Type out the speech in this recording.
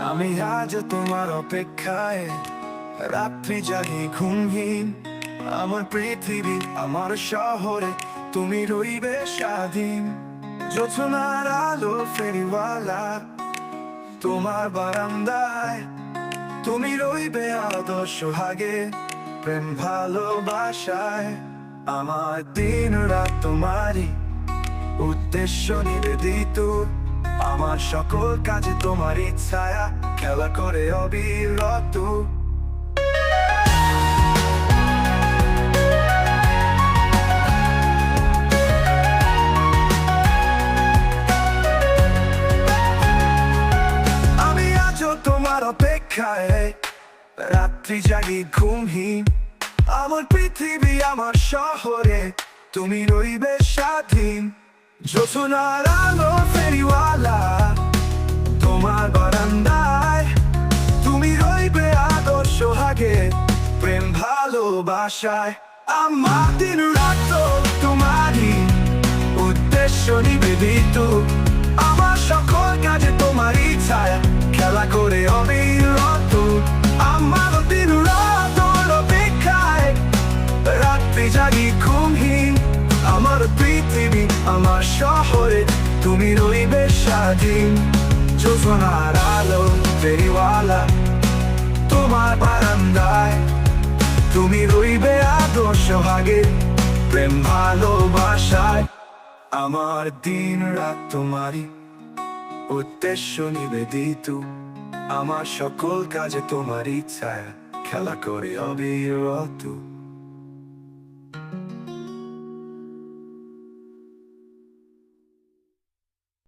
আমি আজ তোমার অপেক্ষায় রাত্রি জাগি ঘুমহীন। আমার পৃথিবী, আমার শহরে তুমি রইবে স্বাধীন। জোছনার আলো ফেরিওয়ালা, তোমার বারান্দায় তুমি রইবে আদর্শ হাগে, প্রেম ভালোবাসায়। আমার দিন রাত তোমারই উদ্দেশ্য নিবেদিত। আমার সকল কাজে তোমার ইচ্ছায়া খেলা করে অবিরত। আমি আজও তোমার অপেক্ষায় রাত্রি জাগি ঘুমহীন। আমার পৃথিবী, আমার শহরে তুমি রইবে স্বাধীন। জোছনার আলো ফেরিওয়ালা, তোমার বারান্দায় তুমি রইবে আদর্শ হাগে, প্রেম ভালোবাসায়। আমার দিন রাত তোমারই উদ্দেশ্য নিবেদিত। আমার সকল কাজে তোমার ইচ্ছায় খেলা করে অবিরত। আমার দিন রাত অপেক্ষায় রাত্রি জাগি ঘুমহীন। আমার পৃথিবী, আমার শহরে তুমি রইবে স্বাধীন। জোছনার আলো ফেরিওয়ালা, তোমার বারান্দায় তুমি রইবে আদর্শ হাগে, প্রেম ভালোবাসায়। আমার দিন রাত তোমারই উদ্দেশ্য নিবেদিত। আমার সকল কাজে তোমার ইচ্ছায় খেলা করে অবিরত।